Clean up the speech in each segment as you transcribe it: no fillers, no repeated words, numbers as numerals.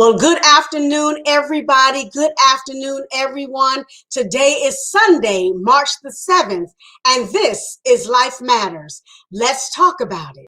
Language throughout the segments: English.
Well, good afternoon, everybody. Good afternoon, everyone. Today is Sunday, March the 7th, and this is Life Matters. Let's talk about it.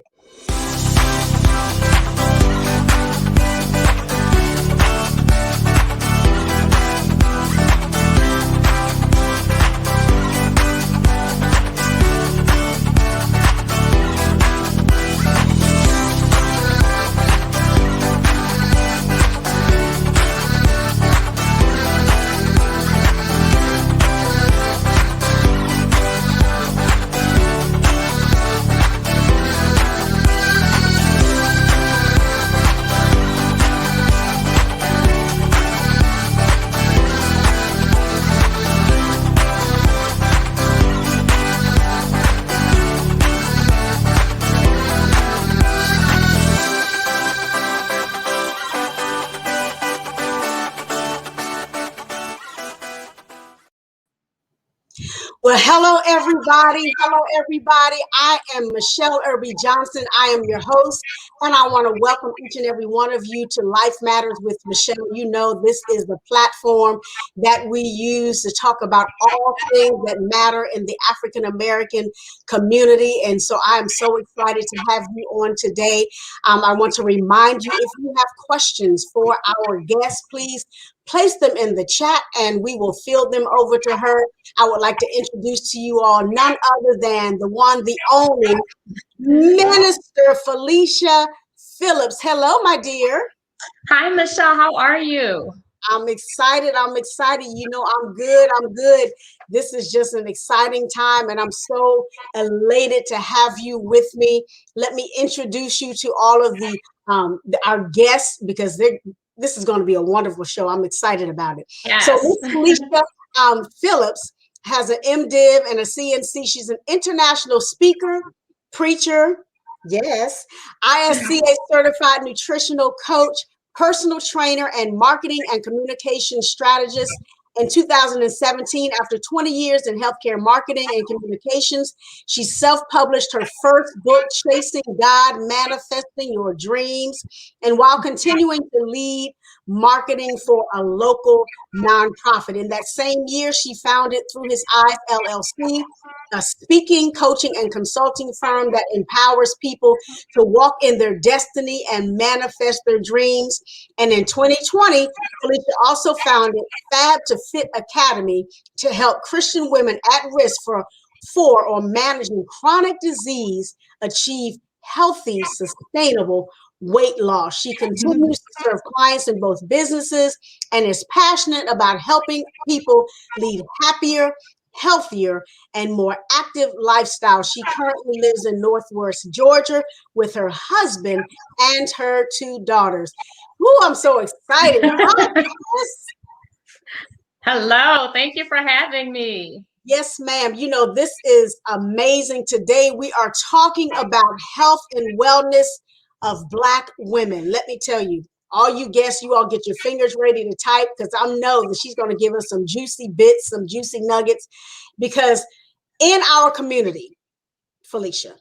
Well, hello, everybody. Hello, everybody. I am Michele Johnson. I am your host, and I want to welcome each and every one of you to Life Matters with Michele. You know, this is the platform that we use to talk about all things that matter in the African American community. And so I am so excited to have you on today. I want to remind you, if you have questions for our guests, please place them in the chat and we will field them over to her. I would like to introduce to you all none other than the one, the only Minister Felicia Phillips. Hello, my dear. Hi, Michele. How are you? I'm excited. You know, I'm good. This is just an exciting time, and I'm so elated to have you with me. Let me introduce you to all of our guests, because this is going to be a wonderful show. I'm excited about it. Yes. So Miss Felicia Phillips has an MDiv and a CNC. She's an international speaker, preacher, yes, ISCA certified nutritional coach, personal trainer, and marketing and communication strategist. In 2017, after 20 years in healthcare marketing and communications, she self-published her first book, Chasing God, Manifesting Your Dreams. And while continuing to lead marketing for a local nonprofit. In that same year, she founded Through His Eyes, LLC, a speaking, coaching, and consulting firm that empowers people to walk in their destiny and manifest their dreams. And in 2020, Felicia also founded Fab to Fit Academy to help Christian women at risk for or managing chronic disease achieve healthy, sustainable weight loss. She continues to serve clients in both businesses and is passionate about helping people lead happier, healthier, and more active lifestyle. She currently lives in Northwest Georgia with her husband and her 2 daughters. Ooh, I'm so excited. Hello, thank you for having me. Yes, ma'am. You know, this is amazing. Today we are talking about health and wellness of Black women. Let me tell you, all you guests, you all get your fingers ready to type, because I know that she's going to give us some juicy bits, some juicy nuggets, because in our community, Felicia,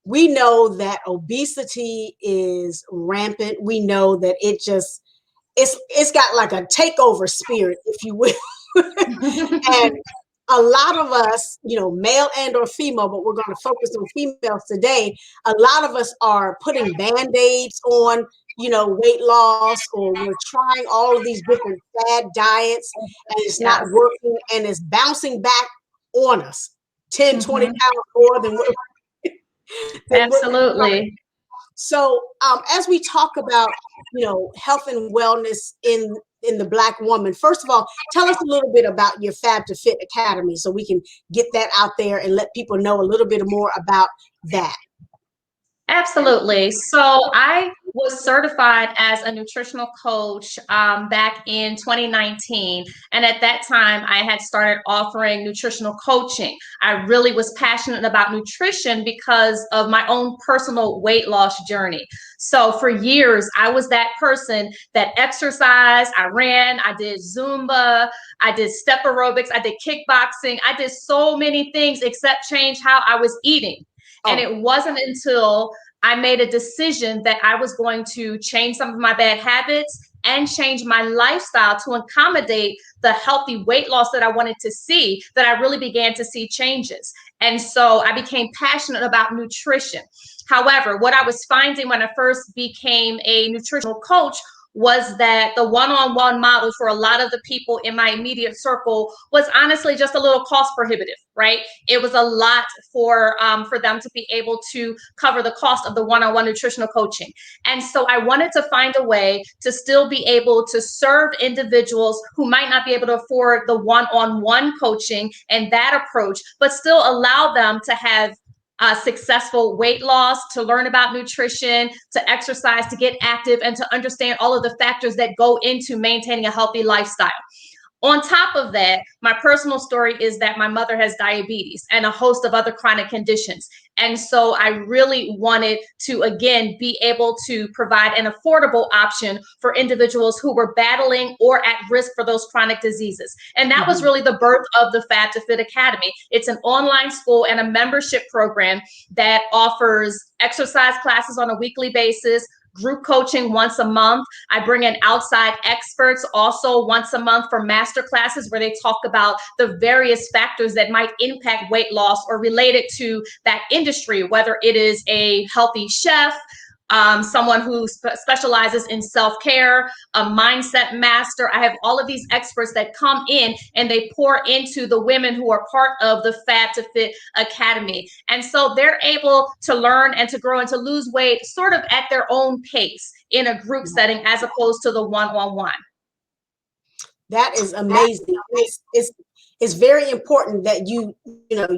we know that obesity is rampant. We know that it's got like a takeover spirit, if you will. And a lot of us, you know, male and or female, but we're going to focus on females today. A lot of us are putting band-aids on, you know, weight loss, or we're trying all of these different fad diets, and it's not working, and it's bouncing back on us 10, 20 pounds more than what. Absolutely. So as we talk about, you know, health and wellness in the Black woman, first of all, tell us a little bit about your Fab to Fit Academy so we can get that out there and let people know a little bit more about that. Absolutely. So I was certified as a nutritional coach back in 2019. And at that time, I had started offering nutritional coaching. I really was passionate about nutrition because of my own personal weight loss journey. So for years, I was that person that exercised, I ran, I did Zumba, I did step aerobics, I did kickboxing. I did so many things except change how I was eating. And it wasn't until I made a decision that I was going to change some of my bad habits and change my lifestyle to accommodate the healthy weight loss that I wanted to see, that I really began to see changes. And so I became passionate about nutrition. However, what I was finding when I first became a nutritional coach was that the one-on-one model for a lot of the people in my immediate circle was honestly just a little cost prohibitive, right? It was a lot for them to be able to cover the cost of the one-on-one nutritional coaching. And so I wanted to find a way to still be able to serve individuals who might not be able to afford the one-on-one coaching and that approach, but still allow them to have successful weight loss, to learn about nutrition, to exercise, to get active, and to understand all of the factors that go into maintaining a healthy lifestyle. On top of that, my personal story is that my mother has diabetes and a host of other chronic conditions. And so I really wanted to, again, be able to provide an affordable option for individuals who were battling or at risk for those chronic diseases. And that was really the birth of the Fat to Fit Academy. It's an online school and a membership program that offers exercise classes on a weekly basis, group coaching once a month. I bring in outside experts also once a month for master classes where they talk about the various factors that might impact weight loss or related to that industry, whether it is a healthy chef, someone who specializes in self-care, a mindset master. I have all of these experts that come in and they pour into the women who are part of the Fat to Fit Academy. And so they're able to learn and to grow and to lose weight sort of at their own pace in a group setting as opposed to the one-on-one. That is amazing. It's very important that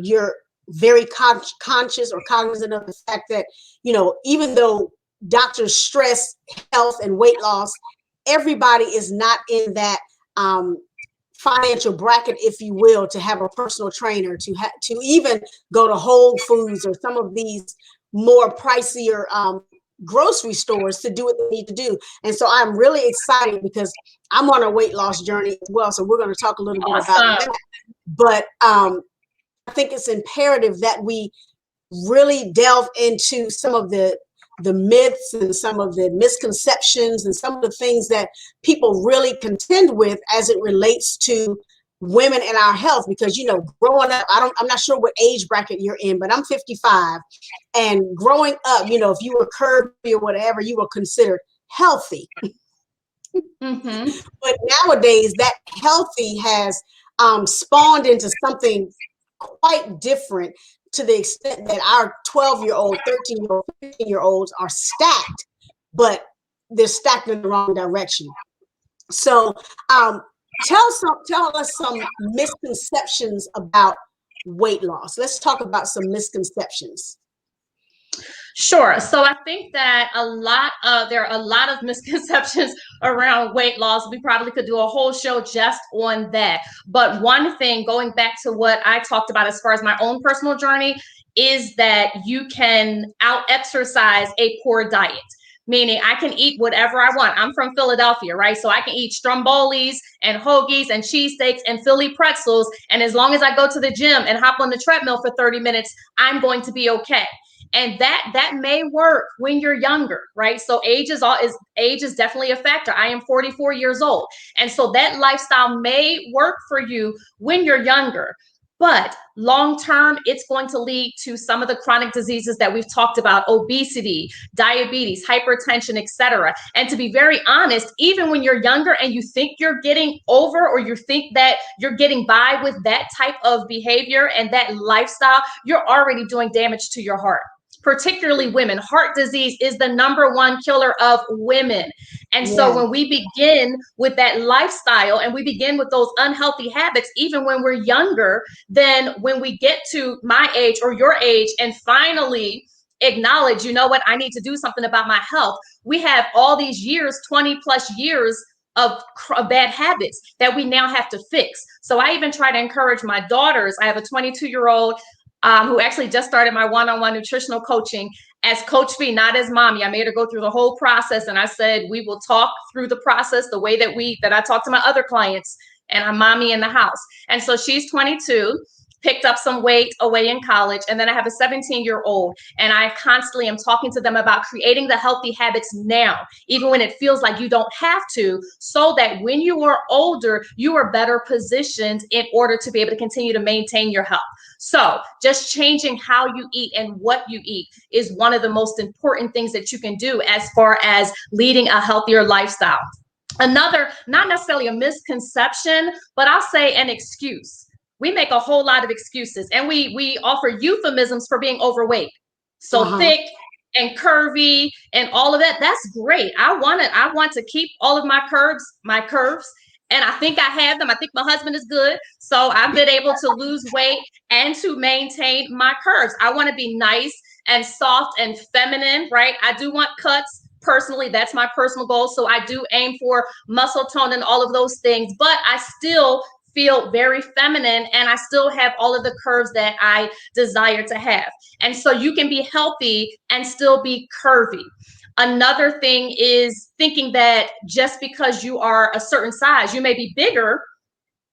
you're very conscious or cognizant of the fact that, even though doctors stress health and weight loss, everybody is not in that financial bracket, if you will, to have a personal trainer, to even go to Whole Foods or some of these more pricier grocery stores to do what they need to do. And so I'm really excited because I'm on a weight loss journey as well. So we're going to talk a little bit about that. But I think it's imperative that we really delve into some of the myths and some of the misconceptions and some of the things that people really contend with as it relates to women and our health. Because, growing up, I'm not sure what age bracket you're in, but I'm 55. And growing up, if you were curvy or whatever, you were considered healthy. Mm-hmm. But nowadays, that healthy has spawned into something quite different, to the extent that our 12-year-old, 13-year-old, 15-year-olds are stacked, but they're stacked in the wrong direction. So tell us some misconceptions about weight loss. Let's talk about some misconceptions. Sure. So I think that there are a lot of misconceptions around weight loss. We probably could do a whole show just on that. But one thing, going back to what I talked about as far as my own personal journey, is that you can out-exercise a poor diet. Meaning I can eat whatever I want. I'm from Philadelphia, right? So I can eat strombolis and hoagies and cheesesteaks and Philly pretzels. And as long as I go to the gym and hop on the treadmill for 30 minutes, I'm going to be okay. And that may work when you're younger, right? So age is definitely a factor. I am 44 years old. And so that lifestyle may work for you when you're younger. But long term, it's going to lead to some of the chronic diseases that we've talked about: obesity, diabetes, hypertension, etc. And to be very honest, even when you're younger and you think you're getting over, or you think that you're getting by with that type of behavior and that lifestyle, you're already doing damage to your heart. Particularly women. Heart disease is the #1 killer of women. And so when we begin with that lifestyle and we begin with those unhealthy habits, even when we're younger, then when we get to my age or your age and finally acknowledge, you know what, I need to do something about my health, we have all these years, 20 plus years of bad habits that we now have to fix. So I even try to encourage my daughters. I have a 22-year-old who actually just started my one-on-one nutritional coaching as Coach V, not as mommy. I made her go through the whole process, and I said we will talk through the process the way that I talk to my other clients, and I'm mommy in the house. And so she's 22. picked up some weight away in college. And then I have a 17-year-old, and I constantly am talking to them about creating the healthy habits now, even when it feels like you don't have to, so that when you are older, you are better positioned in order to be able to continue to maintain your health. So just changing how you eat and what you eat is one of the most important things that you can do as far as leading a healthier lifestyle. Another, not necessarily a misconception, but I'll say an excuse. We make a whole lot of excuses, and we offer euphemisms for being overweight. So Uh-huh. thick and curvy and all of that. That's great. I want to keep all of my curves. And I think I have them. I think my husband is good. So I've been able to lose weight and to maintain my curves. I want to be nice and soft and feminine, right? I do want cuts. Personally, that's my personal goal. So I do aim for muscle tone and all of those things, but I still feel very feminine, and I still have all of the curves that I desire to have. And so you can be healthy and still be curvy. Another thing is thinking that just because you are a certain size, you may be bigger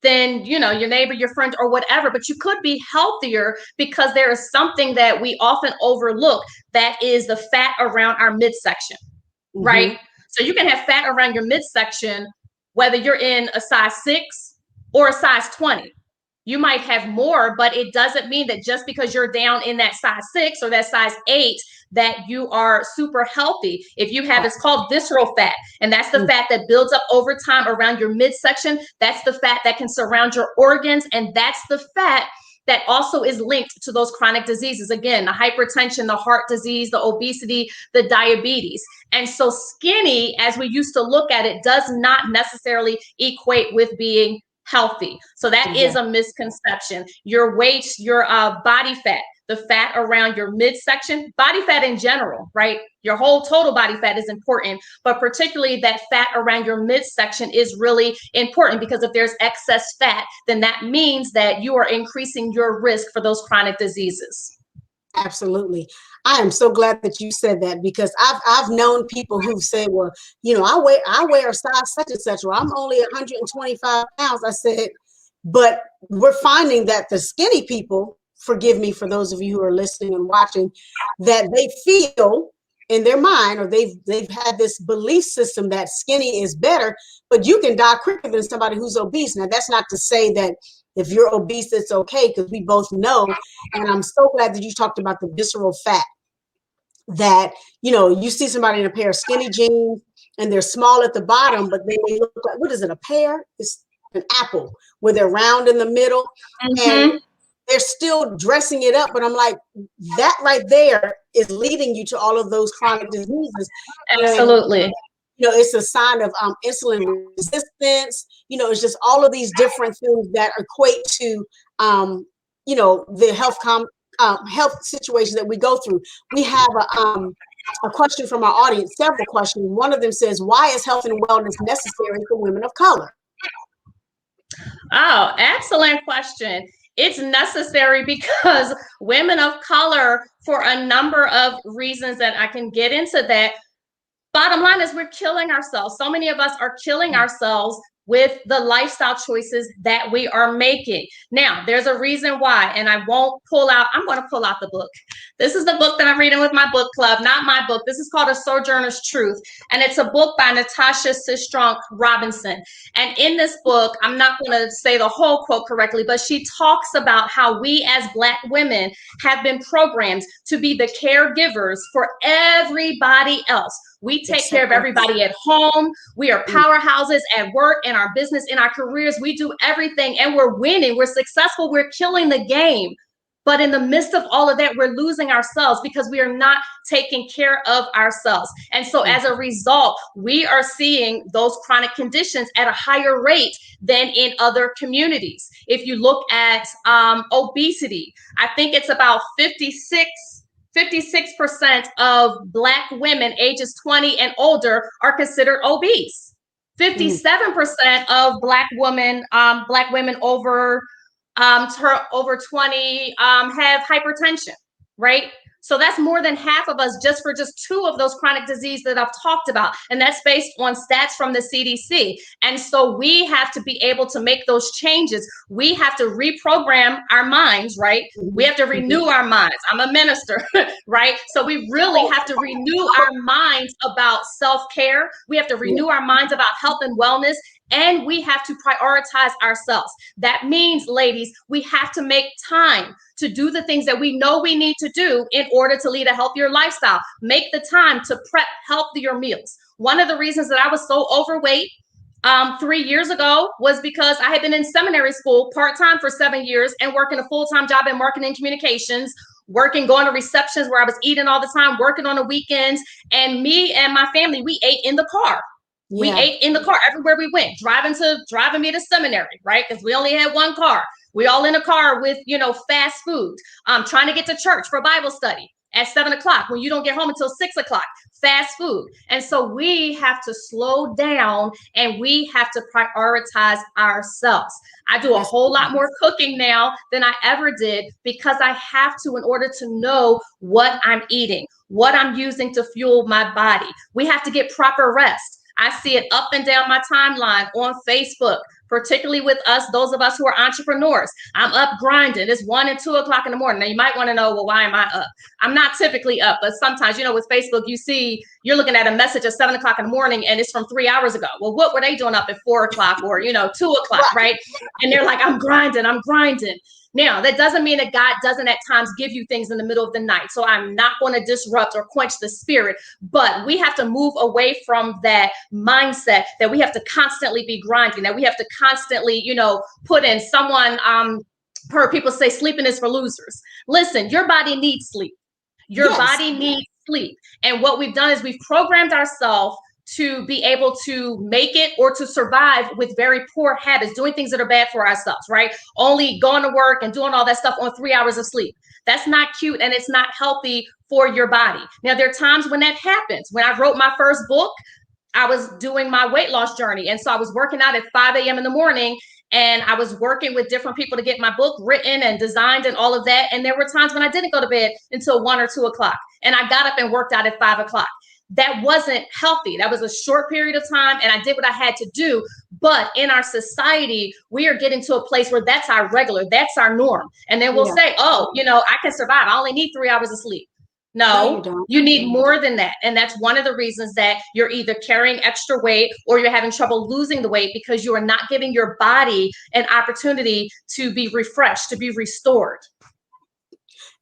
than, you know, your neighbor, your friend, or whatever, but you could be healthier, because there is something that we often overlook, that is the fat around our midsection, Mm-hmm. right? So you can have fat around your midsection, whether you're in a size 6 or a size 20. You might have more, but it doesn't mean that just because you're down in that size 6 or that size 8 that you are super healthy. If you have, it's called visceral fat, and that's the fat that builds up over time around your midsection. That's the fat that can surround your organs, and that's the fat that also is linked to those chronic diseases. Again, the hypertension, the heart disease, the obesity, the diabetes. And so skinny, as we used to look at it, does not necessarily equate with being healthy. So that is Exactly. a misconception. Your weight, your body fat, the fat around your midsection, body fat in general, right? Your whole total body fat is important, but particularly that fat around your midsection is really important, because if there's excess fat, then that means that you are increasing your risk for those chronic diseases. Absolutely. I am so glad that you said that, because I've known people who say, well, you know, I wear a size such and such, or I'm only 125 pounds. I said, but we're finding that the skinny people, forgive me for those of you who are listening and watching, that they feel in their mind, or they've had this belief system that skinny is better, but you can die quicker than somebody who's obese. Now, that's not to say that if you're obese, it's okay, because we both know. And I'm so glad that you talked about the visceral fat, that, you know, you see somebody in a pair of skinny jeans and they're small at the bottom, but then they look like, what is it, a pear? It's an apple, where they're round in the middle. And Mm-hmm. they're still dressing it up. But I'm like, that right there is leading you to all of those chronic diseases. And, Absolutely. you know, it's a sign of insulin resistance. You know, it's just all of these different things that equate to, you know, the health situation that we go through. We have a question from our audience, several questions. One of them says, why is health and wellness necessary for women of color? Oh, excellent question. It's necessary because women of color, for a number of reasons that I can get into that, bottom line is we're killing ourselves. So many of us are killing ourselves with the lifestyle choices that we are making. Now, there's a reason why, and I'm going to pull out the book. This is the book that I'm reading with my book club, not my book. This is called A Sojourner's Truth, and it's a book by Natasha Sistrunk Robinson. And in this book, I'm not going to say the whole quote correctly, but she talks about how we as Black women have been programmed to be the caregivers for everybody else. We take care of everybody at home. We are powerhouses at work, in our business, in our careers. We do everything, and we're winning. We're successful. We're killing the game. But in the midst of all of that, we're losing ourselves because we are not taking care of ourselves. And so as a result, we are seeing those chronic conditions at a higher rate than in other communities. If you look at obesity, I think it's about 56% of Black women ages 20 and older are considered obese. 57% of Black women over over 20 have hypertension, right? So that's more than half of us just for just two of those chronic diseases that I've talked about. And that's based on stats from the CDC. And so we have to be able to make those changes. We have to reprogram our minds, right? We have to renew our minds. I'm a minister, right? So we really have to renew our minds about self-care. We have to renew our minds about health and wellness. And we have to prioritize ourselves. That means, ladies, we have to make time to do the things that we know we need to do in order to lead a healthier lifestyle. Make the time to prep healthier meals. One of the reasons that I was so overweight 3 years ago was because I had been in seminary school part-time for 7 years and working a full-time job in marketing and communications, going to receptions where I was eating all the time, working on the weekends. And me and my family, we ate in the car. We ate in the car everywhere we went, driving me to seminary, right? Because we only had one car. We all in a car with, fast food, trying to get to church for Bible study at 7 o'clock when you don't get home until 6 o'clock, fast food. And so we have to slow down and we have to prioritize ourselves. I do a whole lot more cooking now than I ever did because I have to in order to know what I'm eating, what I'm using to fuel my body. We have to get proper rest. I see it up and down my timeline on Facebook, particularly with us, those of us who are entrepreneurs. I'm up grinding. It's 1 and 2 o'clock in the morning. Now you might want to know, well, why am I up? I'm not typically up, but sometimes, with Facebook, you're looking at a message at 7 o'clock in the morning and it's from 3 hours ago. Well, what were they doing up at 4 o'clock or, 2 o'clock, right? And they're like, I'm grinding. Now, that doesn't mean that God doesn't at times give you things in the middle of the night. So I'm not going to disrupt or quench the spirit, but we have to move away from that mindset that we have to constantly be grinding, that we have to constantly, put in. Someone heard people say sleeping is for losers. Listen, your body needs sleep. Your body needs sleep. And what we've done is we've programmed ourselves to be able to make it or to survive with very poor habits, doing things that are bad for ourselves, right? Only going to work and doing all that stuff on 3 hours of sleep. That's not cute and it's not healthy for your body. Now, there are times when that happens. When I wrote my first book, I was doing my weight loss journey. And so I was working out at 5 a.m. in the morning and I was working with different people to get my book written and designed and all of that. And there were times when I didn't go to bed until 1 or 2 o'clock. And I got up and worked out at 5 o'clock. That wasn't healthy. That was a short period of time and I did what I had to do. But in our society, we are getting to a place where that's our regular, that's our norm. And then we'll say, oh, I can survive. I only need 3 hours of sleep. No, you need more than that. And that's one of the reasons that you're either carrying extra weight or you're having trouble losing the weight because you are not giving your body an opportunity to be refreshed, to be restored.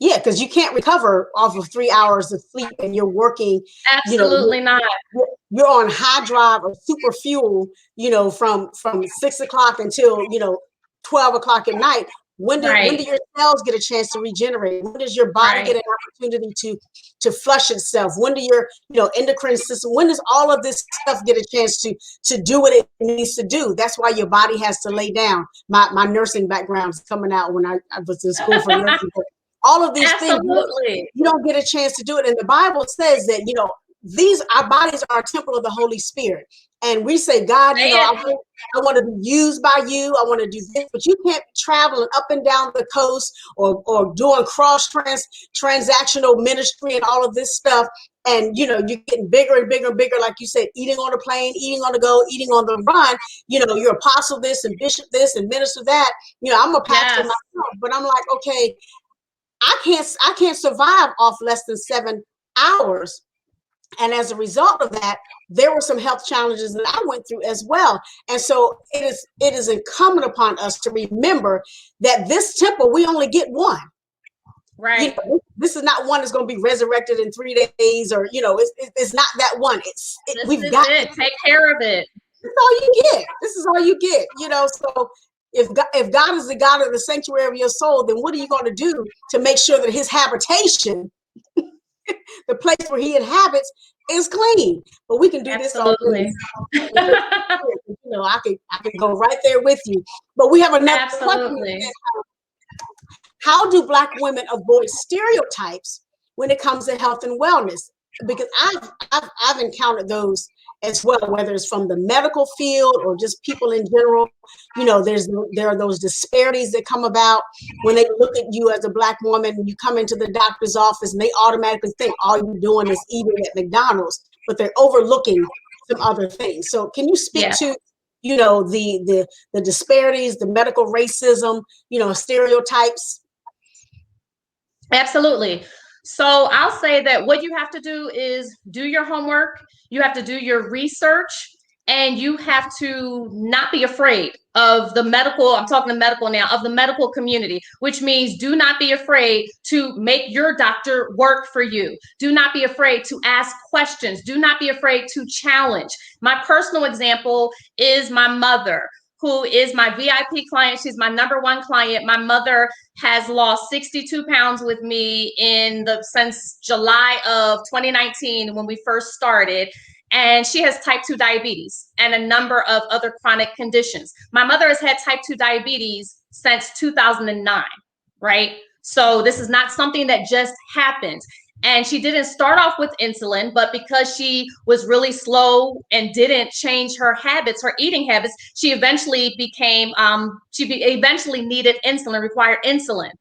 Yeah, because you can't recover off of 3 hours of sleep and you're working. Absolutely not. You're on high drive or super fuel, from 6 o'clock until, 12 o'clock at night. When do your cells get a chance to regenerate? When does your body get an opportunity to flush itself? When do your, endocrine system, when does all of this stuff get a chance to do what it needs to do? That's why your body has to lay down. My nursing background is coming out when I was in school for nursing. All of these things, you don't get a chance to do it. And the Bible says that, our bodies are a temple of the Holy Spirit. And we say, God, I want to be used by you. I want to do this, but you can't be traveling up and down the coast or doing transactional ministry and all of this stuff. And, you're getting bigger and bigger and bigger. Like you said, eating on a plane, eating on the go, eating on the run, you're apostle this and bishop this and minister that. I'm a pastor myself, but I'm like, okay, I can't survive off less than 7 hours. And as a result of that, there were some health challenges that I went through as well. And so it is incumbent upon us to remember that this temple, we only get one. Right. This is not one that's going to be resurrected in 3 days or, it's not that one. We've got to take care of it. This is all you get. This is all you get, so if God is the God of the sanctuary of your soul, then what are you going to do to make sure that his habitation, the place where he inhabits, is clean? But we can do this all day. I can go right there with you. But we have another question. How do Black women avoid stereotypes when it comes to health and wellness? because I've encountered those as well, whether it's from the medical field or just people in general. You know, there are those disparities that come about when they look at you as a Black woman and you come into the doctor's office and they automatically think all you're doing is eating at McDonald's, but they're overlooking some other things. So can you speak Yeah. to, you know, the disparities, the medical racism, you know, stereotypes? Absolutely. So I'll say that what you have to do is do your homework, you have to do your research, and you have to not be afraid of the medical, I'm talking to medical now, of the medical community, which means do not be afraid to make your doctor work for you. Do not be afraid to ask questions. Do not be afraid to challenge. My personal example is my mother, who is my VIP client. She's my number one client. My mother has lost 62 pounds with me since July of 2019 when we first started. And she has type 2 diabetes and a number of other chronic conditions. My mother has had type 2 diabetes since 2009, right? So this is not something that just happened. And she didn't start off with insulin, but because she was really slow and didn't change her habits, her eating habits, she eventually eventually needed insulin, required insulin.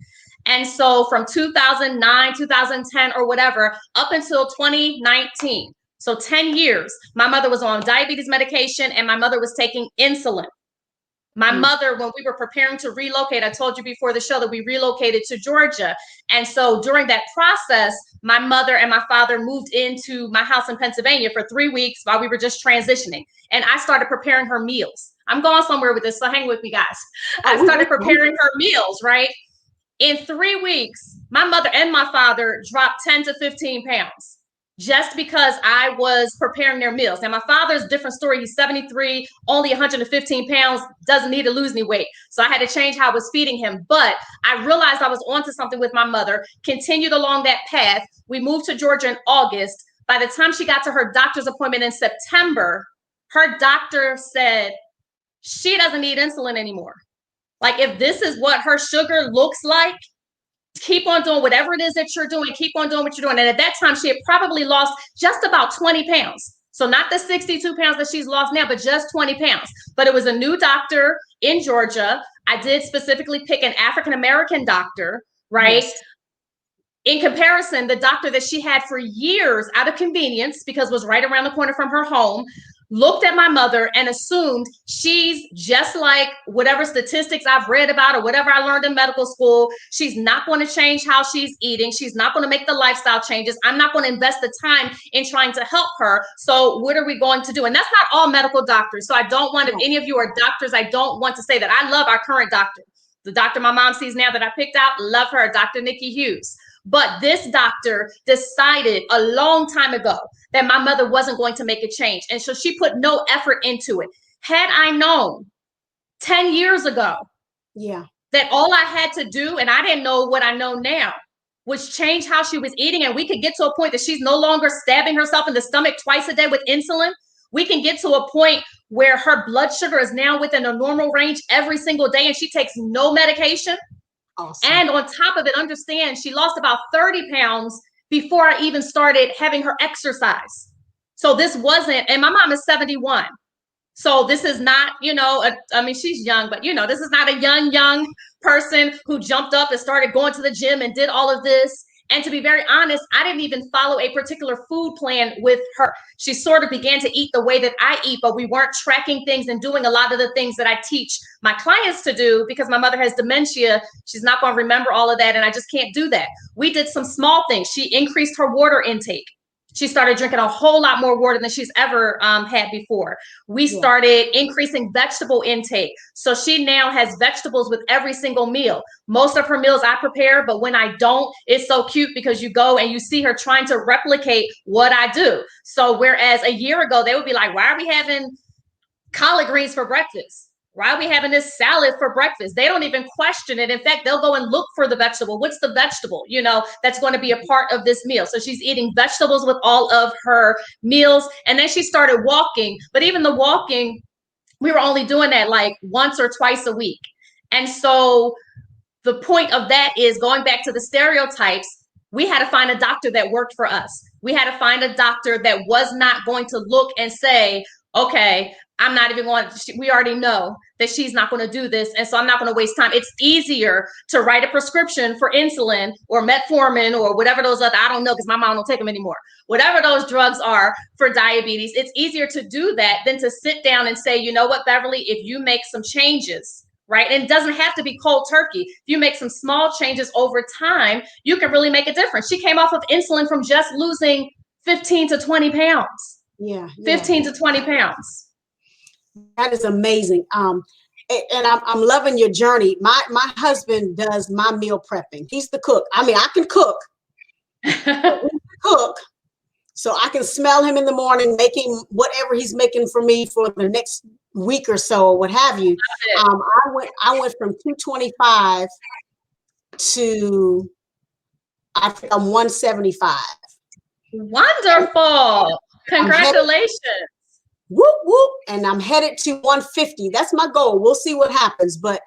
And so from 2009, 2010, or whatever, up until 2019, so 10 years, my mother was on diabetes medication and my mother was taking insulin. My mother, when we were preparing to relocate, I told you before the show that we relocated to Georgia. And so during that process, my mother and my father moved into my house in Pennsylvania for 3 weeks while we were just transitioning. And I started preparing her meals. I'm going somewhere with this, so hang with me, guys. I started preparing her meals, right? In 3 weeks, my mother and my father dropped 10 to 15 pounds just because I was preparing their meals. Now, my father's a different story. He's 73, only 115 pounds, doesn't need to lose any weight. So I had to change how I was feeding him. But I realized I was onto something with my mother, continued along that path. We moved to Georgia in August. By the time she got to her doctor's appointment in September, her doctor said she doesn't need insulin anymore. Like, if this is what her sugar looks like, keep on doing whatever it is that you're doing. Keep on doing what you're doing. And at that time, she had probably lost just about 20 pounds. So not the 62 pounds that she's lost now, but just 20 pounds. But it was a new doctor in Georgia. I did specifically pick an African-American doctor, right? Yes. In comparison, the doctor that she had for years out of convenience, because it was right around the corner from her home, looked at my mother and assumed she's just like whatever statistics I've read about or whatever I learned in medical school. She's not going to change how she's eating. She's not going to make the lifestyle changes. I'm not going to invest the time in trying to help her. So what are we going to do? And that's not all medical doctors. So I don't want, if any of you are doctors, I don't want to say that. I love our current doctor. The doctor my mom sees now that I picked out, love her, Dr. Nikki Hughes. But this doctor decided a long time ago that my mother wasn't going to make a change. And so she put no effort into it. Had I known 10 years ago that all I had to do, and I didn't know what I know now, was change how she was eating, and we could get to a point that she's no longer stabbing herself in the stomach twice a day with insulin. We can get to a point where her blood sugar is now within a normal range every single day and she takes no medication. Awesome. And on top of it, understand she lost about 30 pounds before I even started having her exercise. So this wasn't, and my mom is 71. So this is not, I mean, she's young, but this is not a young person who jumped up and started going to the gym and did all of this. And to be very honest, I didn't even follow a particular food plan with her. She sort of began to eat the way that I eat, but we weren't tracking things and doing a lot of the things that I teach my clients to do because my mother has dementia. She's not going to remember all of that, and I just can't do that. We did some small things. She increased her water intake. She started drinking a whole lot more water than she's ever had before. We started increasing vegetable intake. So she now has vegetables with every single meal. Most of her meals I prepare, but when I don't, it's so cute because you go and you see her trying to replicate what I do. So whereas a year ago, they would be like, why are we having collard greens for breakfast? Why are we having this salad for breakfast? They don't even question it. In fact, they'll go and look for the vegetable. What's the vegetable, that's going to be a part of this meal? So she's eating vegetables with all of her meals. And then she started walking. But even the walking, we were only doing that like once or twice a week. And so the point of that is going back to the stereotypes. we had to find a doctor that worked for us. We had to find a doctor that was not going to look and say, okay, I'm not even going to, we already know that she's not going to do this. And so I'm not going to waste time. It's easier to write a prescription for insulin or metformin or whatever those other, I don't know, because my mom don't take them anymore. Whatever those drugs are for diabetes, it's easier to do that than to sit down and say, you know what, Beverly, if you make some changes, right? And it doesn't have to be cold turkey. If you make some small changes over time, you can really make a difference. She came off of insulin from just losing 15 to 20 pounds. Yeah. 15 to 20 pounds. That is amazing. And I'm loving your journey. My husband does my meal prepping. He's the cook. I mean, I can cook. Cook. So I can smell him in the morning making whatever he's making for me for the next week or so, or what have you. I went from 225 to, I think I'm 175. Wonderful. Congratulations. Whoop, whoop. And I'm headed to 150. That's my goal. We'll see what happens. But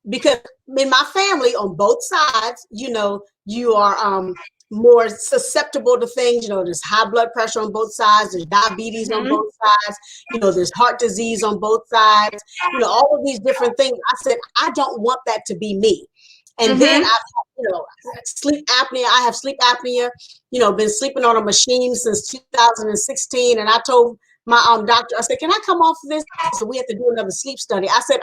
because in my family on both sides, you are more susceptible to things. There's high blood pressure on both sides. There's diabetes on both sides. There's heart disease on both sides. All of these different things. I said, I don't want that to be me. And then sleep apnea. I have sleep apnea, been sleeping on a machine since 2016. And I told my doctor, I said, can I come off of this? So we have to do another sleep study. I said,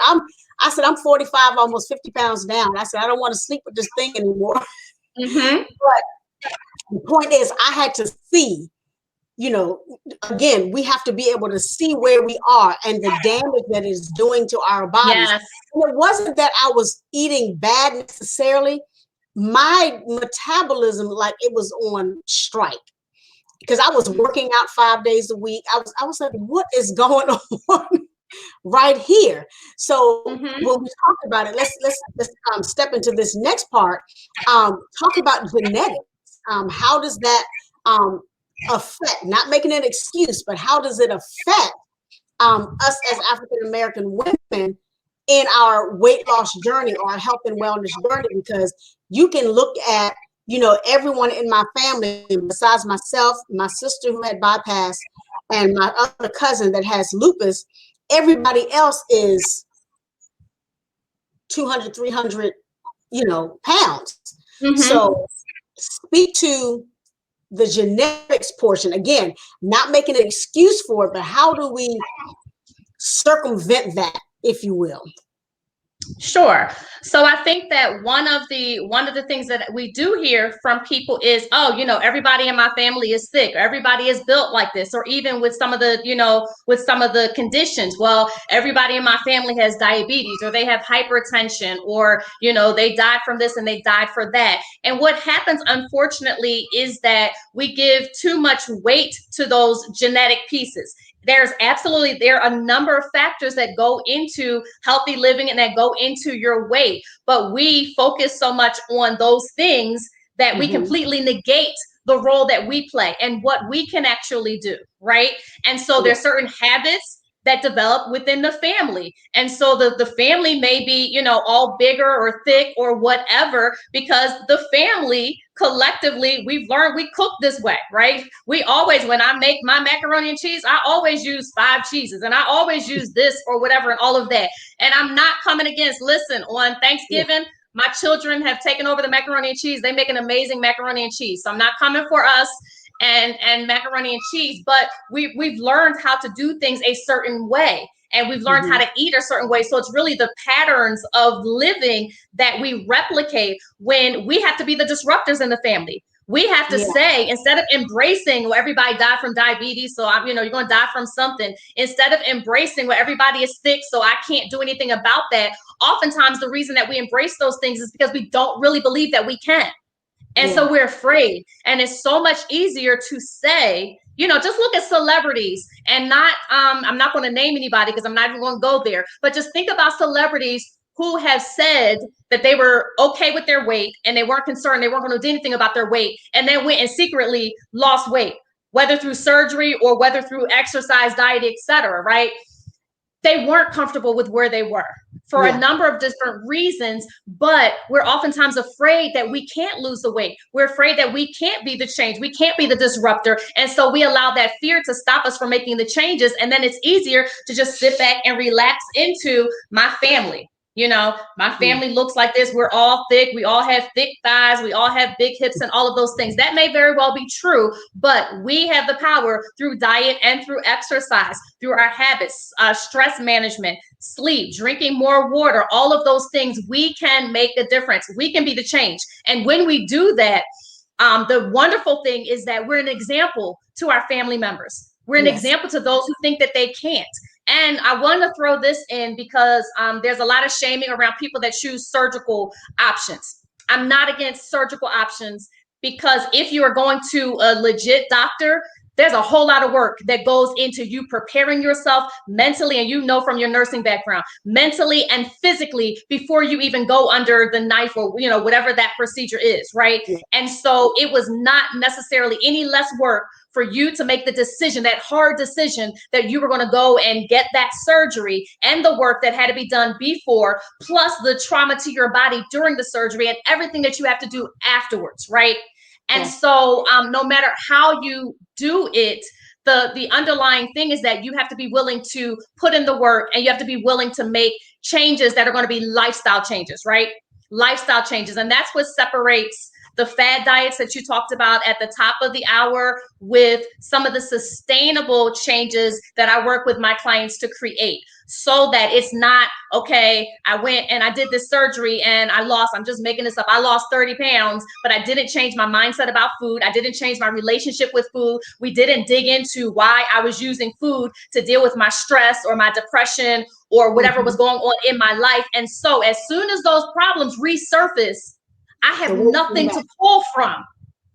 I'm 45, almost 50 pounds down. I said, I don't want to sleep with this thing anymore. But the point is, I had to see, again, we have to be able to see where we are and the damage that it's doing to our bodies. Yes. And it wasn't that I was eating bad necessarily. My metabolism, like it was on strike. Because I was working out 5 days a week. I was like, what is going on right here? So when we talk about it, let's step into this next part. Talk about genetics. How does that affect, not making an excuse, but how does it affect us as African American women in our weight loss journey or our health and wellness journey? Because you can look at everyone in my family, besides myself, my sister who had bypass, and my other cousin that has lupus, everybody else is 200, 300, pounds. So speak to the genetics portion. Again, not making an excuse for it, but how do we circumvent that, if you will? Sure. So I think that one of the things that we do hear from people is, oh, everybody in my family is sick, or everybody is built like this, or even with some of the conditions. Well, everybody in my family has diabetes, or they have hypertension, or they died from this and they died for that. And what happens, unfortunately, is that we give too much weight to those genetic pieces. There are a number of factors that go into healthy living and that go into your weight, but we focus so much on those things that we completely negate the role that we play and what we can actually do, right? And so there's certain habits that develop within the family. And so the family may be, all bigger or thick or whatever, because the family collectively, we've learned we cook this way, right? We always, when I make my macaroni and cheese, I always use 5 cheeses, and I always use this or whatever and all of that. And I'm not coming against, listen, on Thanksgiving, my children have taken over the macaroni and cheese. They make an amazing macaroni and cheese. So I'm not coming for us and macaroni and cheese, but we've learned how to do things a certain way, and we've learned how to eat a certain way. So it's really the patterns of living that we replicate when we have to be the disruptors in the family. We have to say, instead of embracing, well, everybody died from diabetes, so you're going to die from something. Instead of embracing, well, everybody is sick, so I can't do anything about that. Oftentimes, the reason that we embrace those things is because we don't really believe that we can. And so we're afraid. And it's so much easier to say, just look at celebrities and not, I'm not going to name anybody because I'm not even going to go there, but just think about celebrities who have said that they were okay with their weight and they weren't concerned, they weren't going to do anything about their weight, and then went and secretly lost weight, whether through surgery or whether through exercise, diet, etc. Right? they weren't comfortable with where they were for a Yeah. number of different reasons, but we're oftentimes afraid that we can't lose the weight. We're afraid that we can't be the change. We can't be the disruptor. And so we allow that fear to stop us from making the changes. And then it's easier to just sit back and relax into my family. My Mm. family looks like this. We're all thick. We all have thick thighs. We all have big hips and all of those things. That may very well be true, but we have the power through diet and through exercise, through our habits, stress management, sleep, drinking more water, all of those things. We can make a difference. We can be the change. And when we do that, the wonderful thing is that we're an example to our family members. We're an Yes. example to those who think that they can't. And I want to throw this in because there's a lot of shaming around people that choose surgical options. I'm not against surgical options because if you are going to a legit doctor, there's a whole lot of work that goes into you preparing yourself mentally, and from your nursing background, mentally and physically before you even go under the knife or whatever that procedure is, right? Yeah. And so it was not necessarily any less work for you to make the decision, that hard decision, that you were going to go and get that surgery and the work that had to be done before, plus the trauma to your body during the surgery and everything that you have to do afterwards, right? And Yes. so no matter how you do it, the underlying thing is that you have to be willing to put in the work, and you have to be willing to make changes that are going to be lifestyle changes, right? Lifestyle changes. And that's what separates the fad diets that you talked about at the top of the hour with some of the sustainable changes that I work with my clients to create, so that it's not, okay, I went and I did this surgery and I'm just making this up, I lost 30 pounds, but I didn't change my mindset about food. I didn't change my relationship with food. We didn't dig into why I was using food to deal with my stress or my depression or whatever was Mm-hmm. going on in my life. And so as soon as those problems resurface, I The have weight came nothing back. to pull from.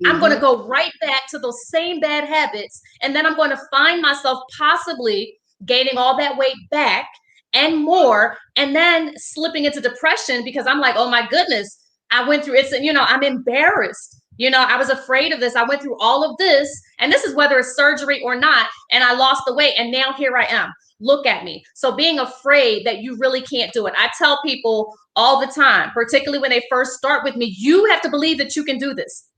I'm going Mm-hmm. to go right back to those same bad habits. And then I'm going to find myself possibly gaining all that weight back and more, and then slipping into depression because I'm like, oh my goodness, I went through it. I'm embarrassed. I was afraid of this. I went through all of this, and this is whether it's surgery or not. And I lost the weight, and now here I am. Look at me. So being afraid that you really can't do it. I tell people all the time, particularly when they first start with me, you have to believe that you can do this.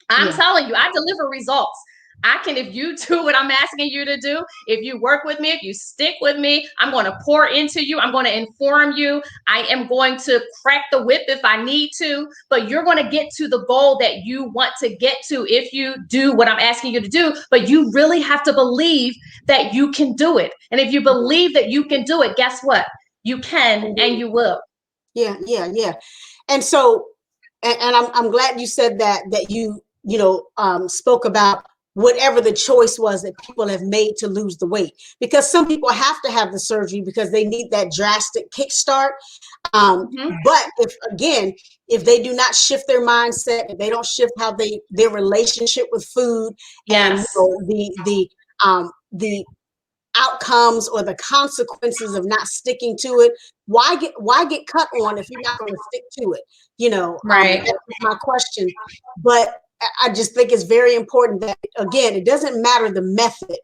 I'm Yeah. telling you, I deliver results. I can, if you do what I'm asking you to do, if you work with me, if you stick with me, I'm going to pour into you. I'm going to inform you. I am going to crack the whip if I need to, but you're going to get to the goal that you want to get to if you do what I'm asking you to do. But you really have to believe that you can do it. And if you believe that you can do it, guess what? You can and you will. Yeah, yeah, yeah. And so, and I'm glad you said that you spoke about whatever the choice was that people have made to lose the weight, because some people have to have the surgery because they need that drastic kickstart. Mhm. But if they do not shift their mindset, if they don't shift how their relationship with food, and Yes. the outcomes or the consequences of not sticking to it, why get cut on if you're not going to stick to it? Right. That's my question. But I just think it's very important that, again, it doesn't matter the method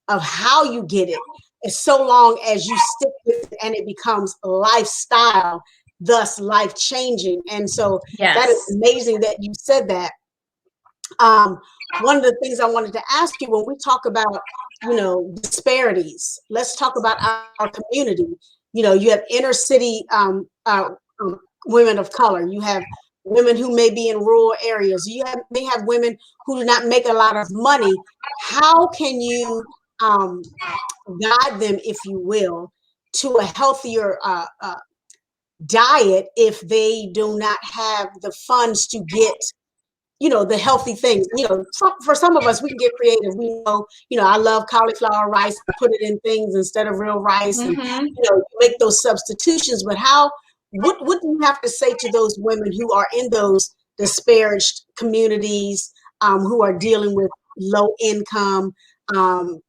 of how you get it, as so long as you stick with it and it becomes lifestyle, thus life changing. And so that is Yes. amazing that you said that. um, One of the things I wanted to ask you, when we talk about, disparities, let's talk about our community. You have inner city women of color. You have women who may be in rural areas. May have women who do not make a lot of money. How can you guide them, if you will, to a healthier diet if they do not have the funds to get the healthy things? For some of us, we can get creative. We I love cauliflower rice. I put it in things instead of real rice, and Hmm. make those substitutions. But what do you have to say to those women who are in those disparaged communities, who are dealing with low income, um,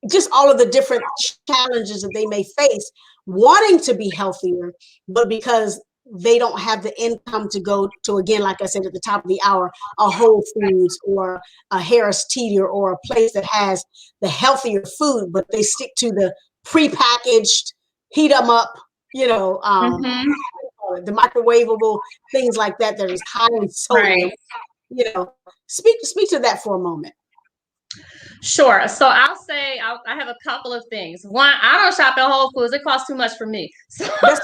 just all of the different challenges that they may face, wanting to be healthier, but because they don't have the income to go to, again, like I said at the top of the hour, a Whole Foods or a Harris Teeter or a place that has the healthier food, but they stick to the prepackaged, heat them up, you know, Mm-hmm. the microwavable things like that that is high in sodium. Right. You know, speak to that for a moment. Sure. So I'll say I have a couple of things. One, I don't shop at Whole Foods. It costs too much for me. So That's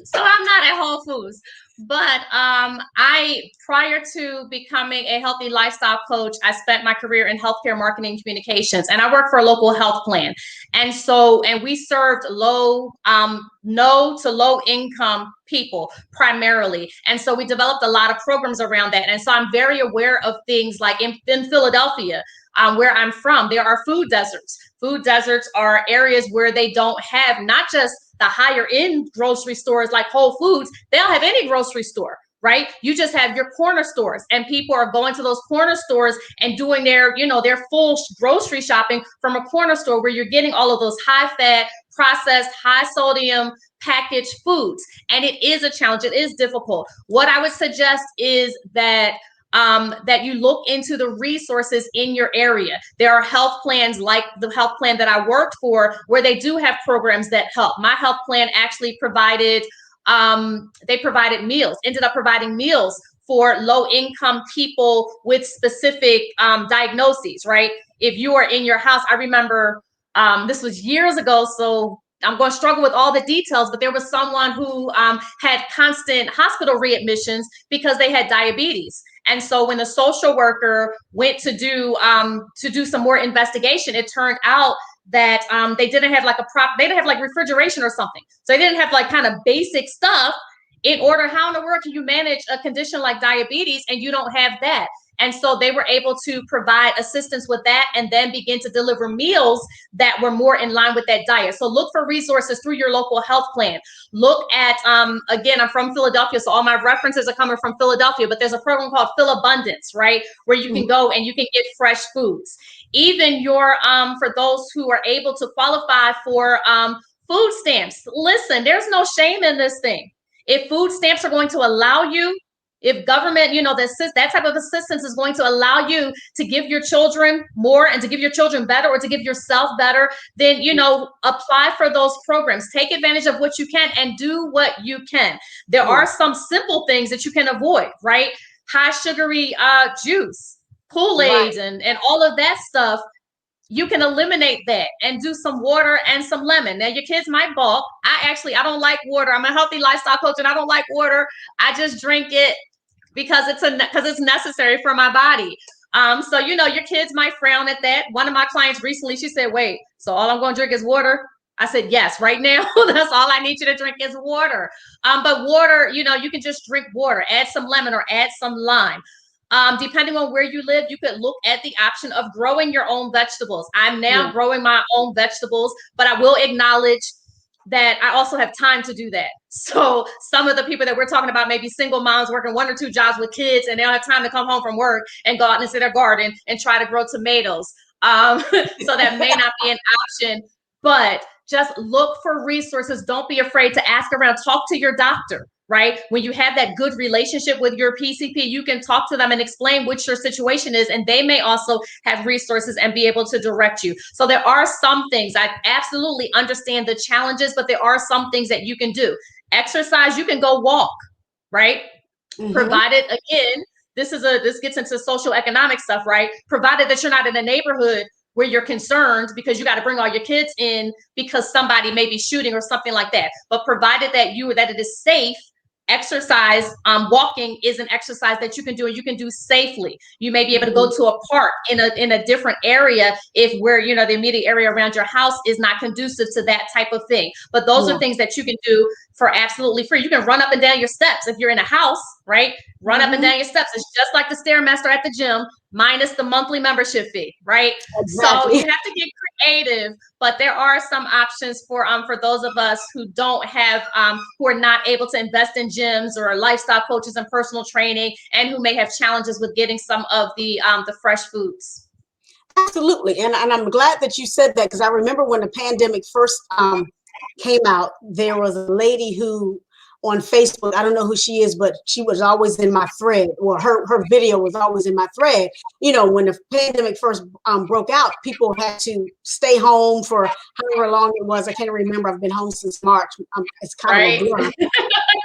so I'm not at Whole Foods. But I, prior to becoming a healthy lifestyle coach, I spent my career in healthcare marketing and communications, and I worked for a local health plan. And we served no to low income people primarily. And so we developed a lot of programs around that. And so I'm very aware of things like in Philadelphia, where I'm from, there are food deserts. Food deserts are areas where they don't have not just the higher end grocery stores like Whole Foods, they don't have any grocery store, right? You just have your corner stores, and people are going to those corner stores and doing their full grocery shopping from a corner store where you're getting all of those high fat, processed, high sodium packaged foods. And it is a challenge. It is difficult. What I would suggest is that you look into the resources in your area. There are health plans like the health plan that I worked for where they do have programs that help. My health plan actually ended up providing meals for low income people with specific diagnoses, right? If you are in your house, I remember this was years ago, so I'm going to struggle with all the details, but there was someone who had constant hospital readmissions because they had diabetes. And so when the social worker went to do some more investigation, it turned out that they didn't have they didn't have like refrigeration or something. So they didn't have like kind of basic stuff. How in the world can you manage a condition like diabetes and you don't have that? And so they were able to provide assistance with that and then begin to deliver meals that were more in line with that diet. So look for resources through your local health plan. Look at, again, I'm from Philadelphia, so all my references are coming from Philadelphia, but there's a program called Philabundance, right? Where you can go and you can get fresh foods. Even for those who are able to qualify for food stamps, listen, there's no shame in this thing. If food stamps are going to allow you, if government, that type of assistance is going to allow you to give your children more and to give your children better or to give yourself better, then, apply for those programs. Take advantage of what you can and do what you can. There are some simple things that you can avoid, right? High sugary juice, Kool-Aid, and all of that stuff. You can eliminate that and do some water and some lemon. Now your kids might balk. I don't like water. I'm a healthy lifestyle coach and I don't like water. I just drink it because it's necessary for my body. So your kids might frown at that. One of my clients recently, she said, "Wait, so all I'm going to drink is water?" I said, "Yes, right now, that's all I need you to drink is water." But water, you can just drink water, add some lemon or add some lime. Depending on where you live, you could look at the option of growing your own vegetables. I'm now growing my own vegetables, but I will acknowledge that I also have time to do that. So some of the people that we're talking about, maybe single moms working 1 or 2 jobs with kids, and they don't have time to come home from work and go out into their garden and try to grow tomatoes. So that may not be an option, but just look for resources. Don't be afraid to ask around, talk to your doctor, right? When you have that good relationship with your PCP, you can talk to them and explain what your situation is, and they may also have resources and be able to direct you. So there are some things, I absolutely understand the challenges, but there are some things that you can do. Exercise, you can go walk, right? Provided, again, this gets into social economic stuff, right? Provided that you're not in a neighborhood where you're concerned because you got to bring all your kids in because somebody may be shooting or something like that. But provided that it is safe, exercise, walking is an exercise that you can do and you can do safely. You may be able to go to a park in a different area if the immediate area around your house is not conducive to that type of thing. But those are things that you can do for absolutely free. You can run up and down your steps if you're in a house, right? Run up and down your steps. It's just like the Stairmaster at the gym, minus the monthly membership fee, right? Exactly. So you have to get creative, but there are some options for those of us who don't have, who are not able to invest in gyms or lifestyle coaches and personal training, and who may have challenges with getting some of the fresh foods. Absolutely. And I'm glad that you said that, because I remember when the pandemic first came out, there was a lady who on Facebook. I don't know who she is, but she was always in my thread, or her video was always in my thread. You know, when the pandemic first broke out, people had to stay home for however long it was. I can't remember. I've been home since March. It's kind of a Right. blur.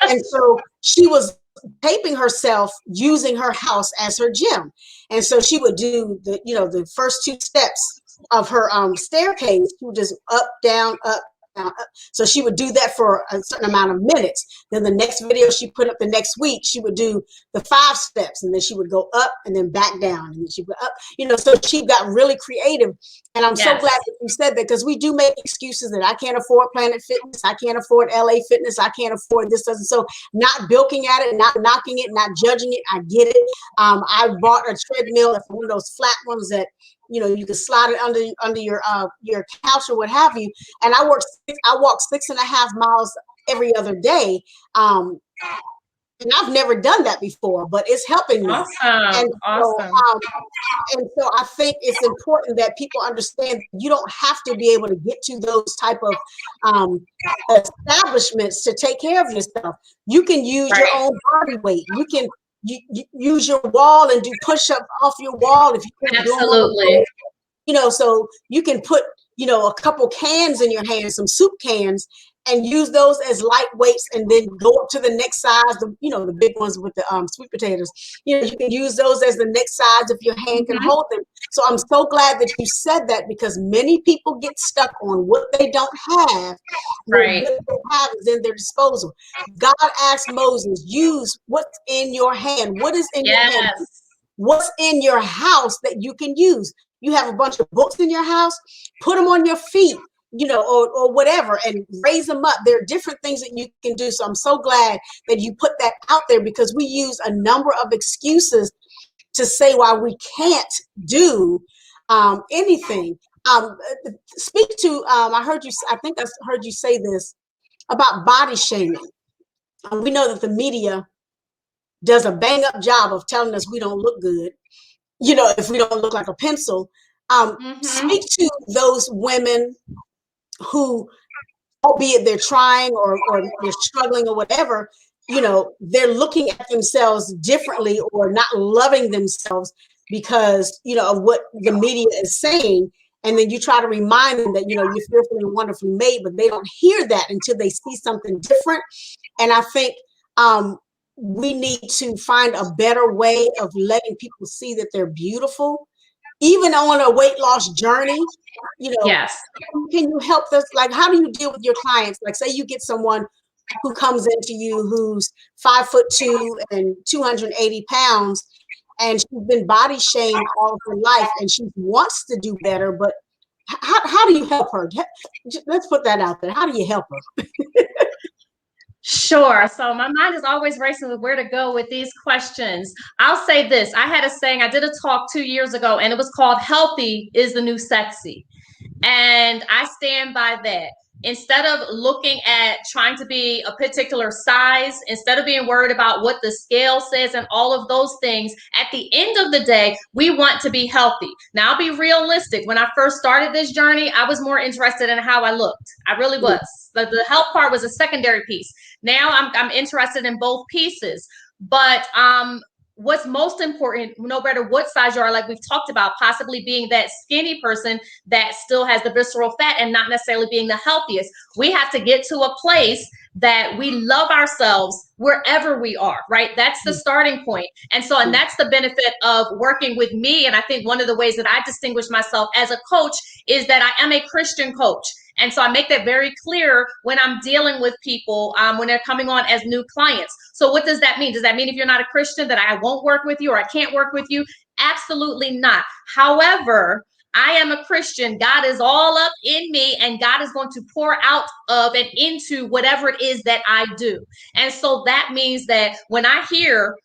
And so she was taping herself using her house as her gym. And so she would do the first two steps of her staircase. She would just up, down, up, down, up. So she would do that for a certain amount of minutes. Then the next video she put up the next week, she would do the 5 steps, and then she would go up and then back down, and then she would up. So she got really creative. And I'm so glad Yes. that you said that, because we do make excuses that I can't afford Planet Fitness, I can't afford LA Fitness, I can't afford this, doesn't. So not bilking at it, not knocking it, not judging it. I get it. I bought a treadmill, one of those flat ones that you can slide it under your couch or what have you. And I walk 6.5 miles every other day. And I've never done that before, but it's helping me. Awesome. And so, Awesome. I think it's important that people understand you don't have to be able to get to those type of establishments to take care of yourself. You can use your Right. own body weight. You can use your wall and do push-ups off your wall if you can't do them on the Absolutely. floor. So you can put a couple cans in your hand, some soup cans, and use those as light weights, and then go up to the next size, the big ones with the sweet potatoes. You can use those as the next size if your hand can Mhm. hold them. So I'm so glad that you said that, because many people get stuck on what they don't have, when Right. what they have is in their disposal. God asked Moses, use what's in your hand. What is in your hand? Yes. What's in your house that you can use? You have a bunch of books in your house, put them on your feet, or whatever, and raise them up. There are different things that you can do. So I'm so glad that you put that out there, because we use a number of excuses to say why we can't do anything. Speak to, I think I heard you say this about body shaming. We know that the media does a bang up job of telling us we don't look good, if we don't look like a pencil. Mhm. Speak to those women who, albeit they're trying, or they're struggling or whatever, they're looking at themselves differently, or not loving themselves because, of what the media is saying. And then you try to remind them that, you're fearfully and wonderfully made, but they don't hear that until they see something different. And I think we need to find a better way of letting people see that they're beautiful, even on a weight loss journey. you know Yes. can you help us, like, how do you deal with your clients? Like, say you get someone who comes into you who's 5'2" and 280 pounds, and she's been body shamed all of her life, and she wants to do better, but how do you help her? Let's put that out there. How do you help her? Sure. So my mind is always racing with where to go with these questions. I'll say this. I had a saying, I did a talk 2 years ago, and it was called "Healthy is the New Sexy." And I stand by that. Instead of looking at trying to be a particular size, instead of being worried about what the scale says and all of those things, at the end of the day, we want to be healthy. Now, I'll be realistic. When I first started this journey, I was more interested in how I looked. I really was. The health part was a secondary piece. Now I'm interested in both pieces. But what's most important, no matter what size you are, like we've talked about, possibly being that skinny person that still has the visceral fat and not necessarily being the healthiest. We have to get to a place that we love ourselves wherever we are, right? That's the starting point. And that's the benefit of working with me. And I think one of the ways that I distinguish myself as a coach is that I am a Christian coach. And so I make that very clear when I'm dealing with people, when they're coming on as new clients. So what does that mean? Does that mean if you're not a Christian that I won't work with you or I can't work with you? Absolutely not. However, I am a Christian. God is all up in me, and God is going to pour out of and into whatever it is that I do. And so that means that when I hear,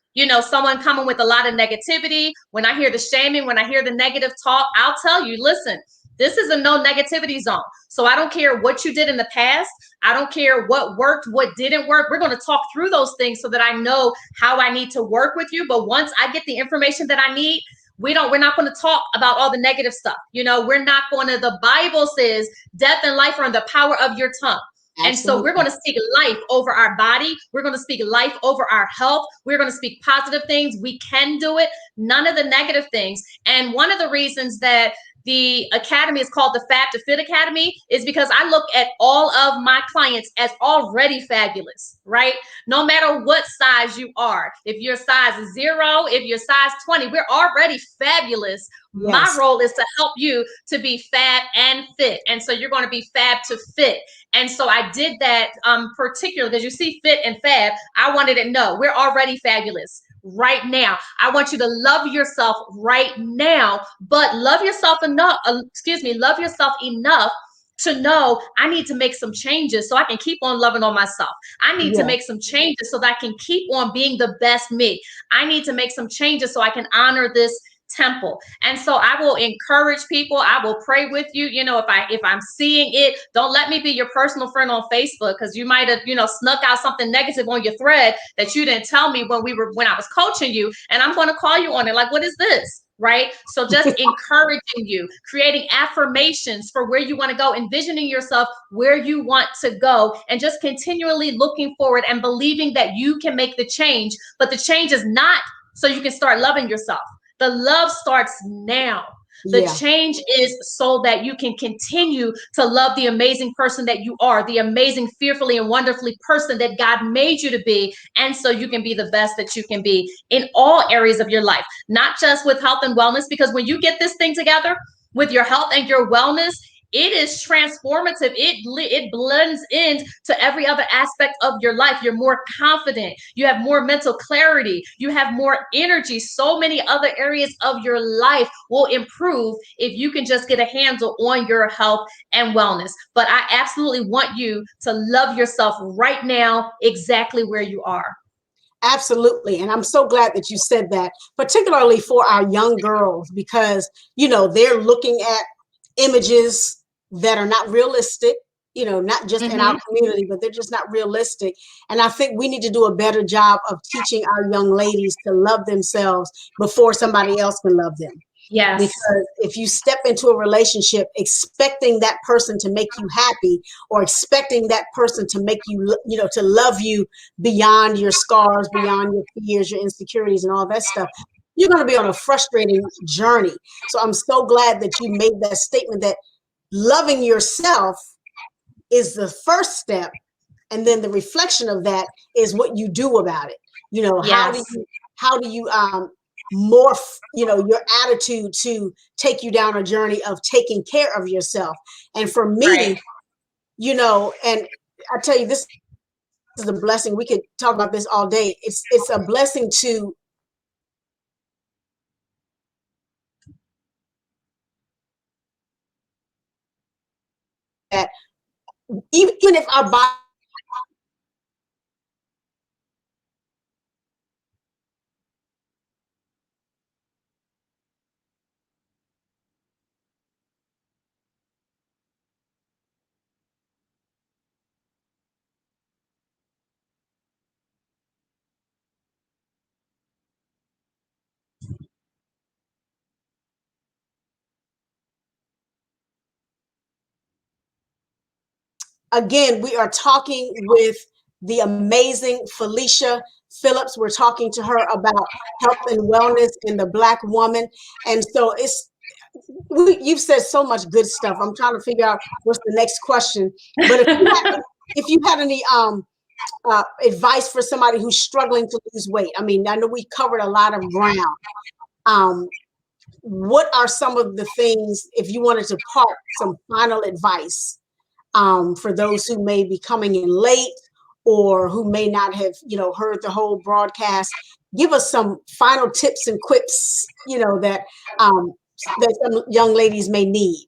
someone coming with a lot of negativity, when I hear the shaming, when I hear the negative talk, I'll tell you, listen, this is a no negativity zone. So I don't care what you did in the past. I don't care what worked, what didn't work. We're going to talk through those things so that I know how I need to work with you. But once I get the information that I need, we're not going to talk about all the negative stuff. We're not going to, the Bible says death and life are in the power of your tongue. And so we're going Absolutely. to speak life over our body. We're going to speak life over our health. We're going to speak positive things. We can do it, none of the negative things. And one of the reasons that the academy is called the Fab to Fit Academy is because I look at all of my clients as already fabulous, right? No matter what size you are, if you're size 0, if you're size 20, we're already fabulous. My Yes. role is to help you to be fab and fit. And so you're going to be fab to fit. And so I did that particularly because you see fit and fab. I wanted to know we're already fabulous right now. I want you to love yourself right now, but love yourself enough, love yourself enough to know I need to make some changes so I can keep on loving on myself. I need to Yeah. make some changes so that I can keep on being the best me. I need to make some changes so I can honor this temple. And so I will encourage people. I will pray with you. You know, if I'm seeing it, don't let me be your personal friend on Facebook, because you might have, snuck out something negative on your thread that you didn't tell me when I was coaching you, and I'm going to call you on it. Like, what is this? Right? So just encouraging you, creating affirmations for where you want to go, envisioning yourself where you want to go, and just continually looking forward and believing that you can make the change. But the change is not so you can start loving yourself. The love starts now. The Yeah. change is so that you can continue to love the amazing person that you are, the amazing, fearfully and wonderfully person that God made you to be. And so you can be the best that you can be in all areas of your life, not just with health and wellness, because when you get this thing together with your health and your wellness, it is transformative. It blends into every other aspect of your life. You're more confident. You have more mental clarity. You have more energy. So many other areas of your life will improve if you can just get a handle on your health and wellness. But I absolutely want you to love yourself right now, exactly where you are. Absolutely. And I'm so glad that you said that, particularly for our young girls, because, they're looking at images that are not realistic, not just in our Mm-hmm. community, but they're just not realistic. And I think we need to do a better job of teaching our young ladies to love themselves before somebody else can love them. Yes. Because if you step into a relationship expecting that person to make you happy, or expecting that person to make you, to love you beyond your scars, beyond your fears, your insecurities, and all that stuff, you're going to be on a frustrating journey. So I'm so glad that you made that statement that loving yourself is the first step. And then the reflection of that is what you do about it. How do Yes. you morph, your attitude to take you down a journey of taking care of yourself. And for Right. me, and I tell you, this is a blessing. We could talk about this all day. It's a blessing to that, even if our body, again, we are talking with the amazing Felicia Phillips. We're talking to her about health and wellness in the Black woman. And so you've said so much good stuff. I'm trying to figure out what's the next question. But if you had any advice for somebody who's struggling to lose weight, I mean, I know we covered a lot of ground. Um, what are some of the things, if you wanted to part some final advice for those who may be coming in late, or who may not have, heard the whole broadcast? Give us some final tips and quips, that some young ladies may need.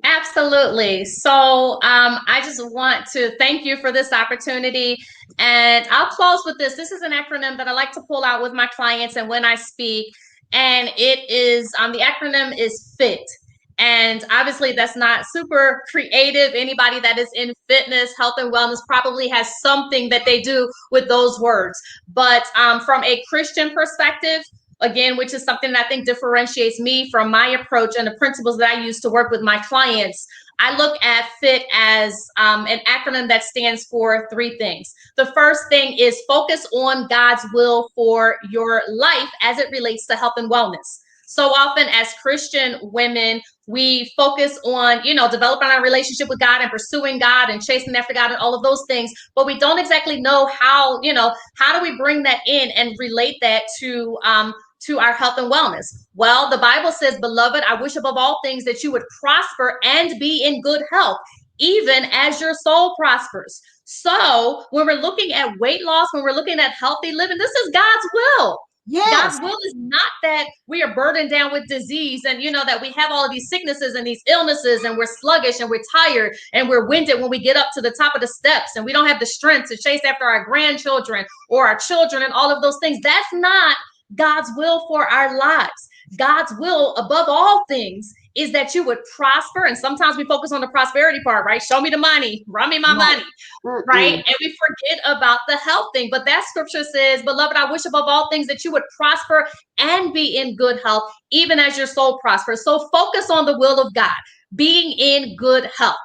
Absolutely. So I just want to thank you for this opportunity. And I'll close with this. This is an acronym that I like to pull out with my clients and when I speak. And it is the acronym is FIT. And obviously, that's not super creative. Anybody that is in fitness, health, and wellness probably has something that they do with those words. But from a Christian perspective, again, which is something that I think differentiates me from my approach and the principles that I use to work with my clients. I look at FIT as an acronym that stands for three things. The first thing is focus on God's will for your life as it relates to health and wellness. So often as Christian women, we focus on, developing our relationship with God and pursuing God and chasing after God and all of those things, but we don't exactly know how do we bring that in and relate that to our health and wellness. Well, the Bible says, beloved, I wish above all things that you would prosper and be in good health, even as your soul prospers. So when we're looking at weight loss, when we're looking at healthy living, this is God's will. Yes. God's will is not that we are burdened down with disease and, that we have all of these sicknesses and these illnesses and we're sluggish and we're tired and we're winded when we get up to the top of the steps and we don't have the strength to chase after our grandchildren or our children and all of those things. That's not God's will for our lives. God's will above all things is that you would prosper. And sometimes we focus on the prosperity part, right? Show me the money, run me my money, right? And we forget about the health thing. But that scripture says, beloved, I wish above all things that you would prosper and be in good health, even as your soul prospers. So focus on the will of God, being in good health.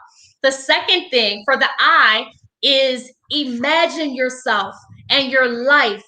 The second thing for the I is imagine yourself and your life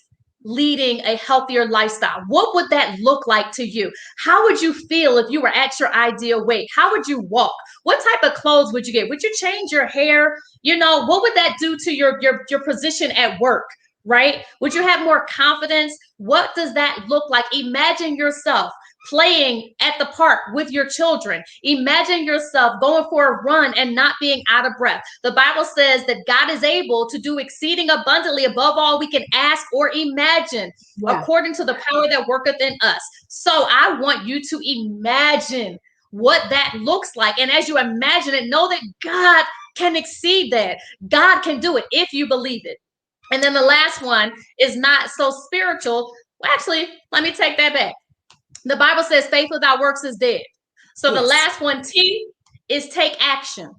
leading a healthier lifestyle. What would that look like to you? How would you feel if you were at your ideal weight? How would you walk? What type of clothes would you get? Would you change your hair? What would that do to your position at work? Right? Would you have more confidence? What does that look like? Imagine yourself playing at the park with your children. Imagine yourself going for a run and not being out of breath. The Bible says that God is able to do exceeding abundantly above all we can ask or imagine, according to the power that worketh in us. So I want you to imagine what that looks like. And as you imagine it, know that God can exceed that. God can do it if you believe it. And then the last one is not so spiritual. Well, actually, let me take that back. The Bible says faith without works is dead. So the last one, T, is take action.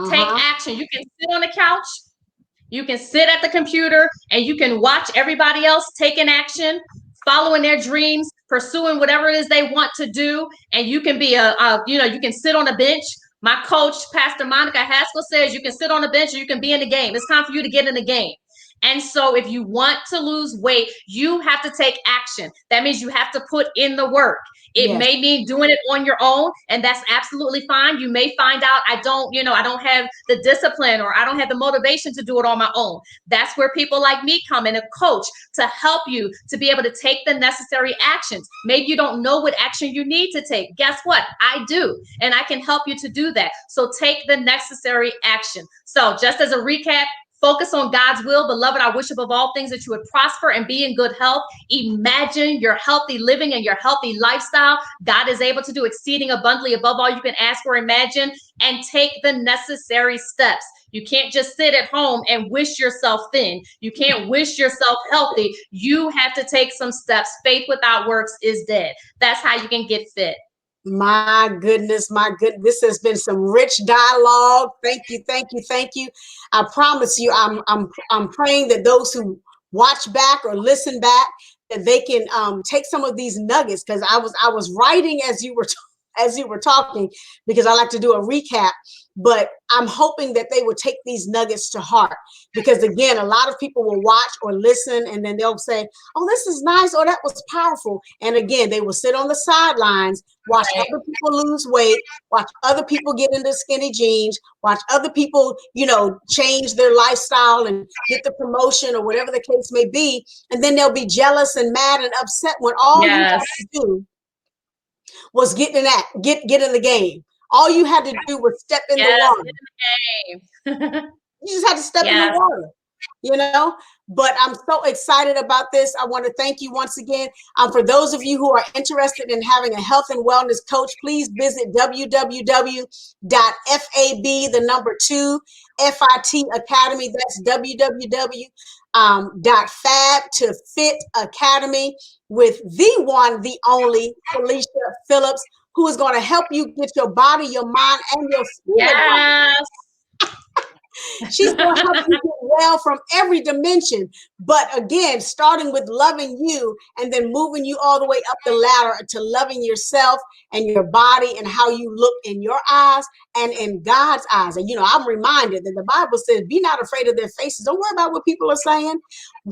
Take action. You can sit on the couch, you can sit at the computer, and you can watch everybody else taking action, following their dreams, pursuing whatever it is they want to do. And you can be you can sit on a bench. My coach, Pastor Monica Haskell, says you can sit on a bench or you can be in the game. It's time for you to get in the game. And so if you want to lose weight, you have to take action. That means you have to put in the work. It may mean doing it on your own, and that's absolutely fine. You may find out I don't have the discipline or I don't have the motivation to do it on my own. That's where people like me come in, a coach, to help you to be able to take the necessary actions. Maybe you don't know what action you need to take. Guess what? I do, and I can help you to do that. So take the necessary action. So just as a recap, focus on God's will. Beloved, I wish above all things that you would prosper and be in good health. Imagine your healthy living and your healthy lifestyle. God is able to do exceeding abundantly above all you can ask or imagine, and take the necessary steps. You can't just sit at home and wish yourself thin. You can't wish yourself healthy. You have to take some steps. Faith without works is dead. That's how you can get fit. My goodness, this has been some rich dialogue. Thank you, thank you, thank you. I promise you, I'm praying that those who watch back or listen back, that they can take some of these nuggets, because I was writing as you were talking, because I like to do a recap. But I'm hoping that they will take these nuggets to heart, because again, a lot of people will watch or listen and then they'll say, oh, this is nice, or that was powerful. And again, they will sit on the sidelines, watch other people lose weight, watch other people get into skinny jeans, watch other people, change their lifestyle and get the promotion or whatever the case may be. And then they'll be jealous and mad and upset when all you have to do was get in the game. All you had to do was step in the water. You just had to step in the water, But I'm so excited about this. I want to thank you once again. For those of you who are interested in having a health and wellness coach, please visit www.fab, the number 2, FIT Academy. That's www.fab to fit academy, with the one, the only Felicia Phillips, who is going to help you get your body, your mind, and your spirit right. She's going to help you get well from every dimension. But again, starting with loving you and then moving you all the way up the ladder to loving yourself and your body and how you look in your eyes and in God's eyes. And, I'm reminded that the Bible says, be not afraid of their faces. Don't worry about what people are saying.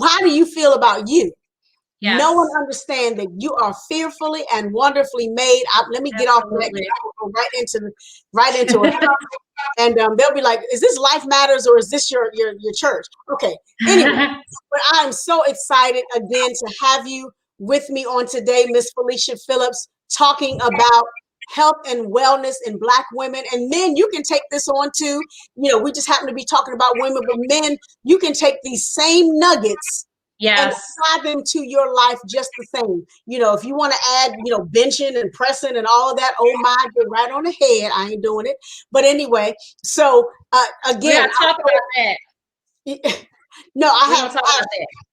How do you feel about you? No one Yes, understands that you are fearfully and wonderfully made. Let me get off of that. absolutely. Go right into a and they'll be like, "Is this Life Matters or is this your church?" Okay. Anyway, but I'm so excited again to have you with me on today, Miss Felicia Phillips, talking about health and wellness in Black women and men. You can take this on too. We just happen to be talking about women, but men, you can take these same nuggets and Yes. apply them to your life just the same. If you want to add, benching and pressing and all of that, oh my, get right on the head. I ain't doing it. But anyway, so We again, gotta talk about that. no, I We're have gonna talk I have, about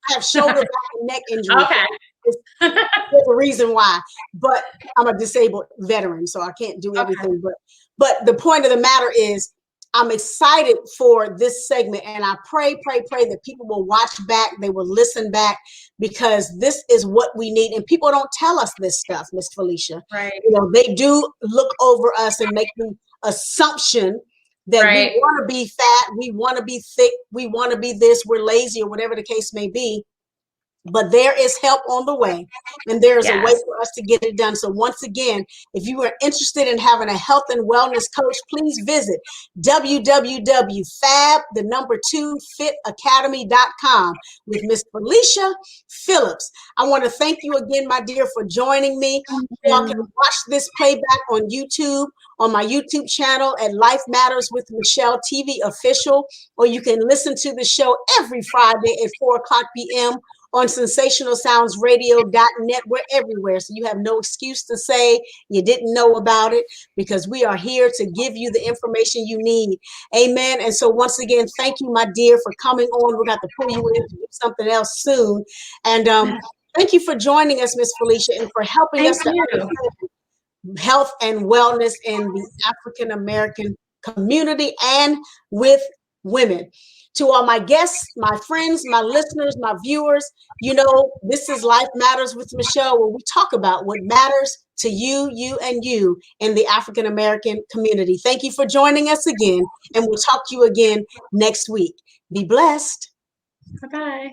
I have shoulder, back, and neck injuries. that. There's, there's a reason why, but I'm a disabled veteran, so I can't do Okay. everything. But the point of the matter is, I'm excited for this segment, and I pray that people will watch back, they will listen back, because this is what we need. And people don't tell us this stuff, Miss Felicia. Right. They do look over us and make the assumption that we Right. want to be fat, we want to be thick, we want to be this, we're lazy, or whatever the case may be. But there is help on the way, and there is a way Yes. for us to get it done. So once again, if you are interested in having a health and wellness coach, please visit www.fab2fitacademy.com with Miss Felicia Phillips. I want to thank you again, my dear, for joining me. Thank Y'all can you. watch this playback on YouTube, on my YouTube channel at Life Matters with Michele TV Official, or you can listen to the show every Friday at 4 o'clock p.m. on sensationalsoundsradio.net. We're everywhere, so you have no excuse to say you didn't know about it, because we are here to give you the information you need. Amen. And so once again, thank you, my dear, for coming on. We're going to pull you in to do something else soon. And thank you for joining us, Miss Felicia, and for helping Thank us to you. understand health and wellness in the African American community and with women. To all my guests, my friends, my listeners, my viewers, this is Life Matters with Michele, where we talk about what matters to you, and you in the African American community. Thank you for joining us again, and we'll talk to you again next week. Be blessed. Bye bye.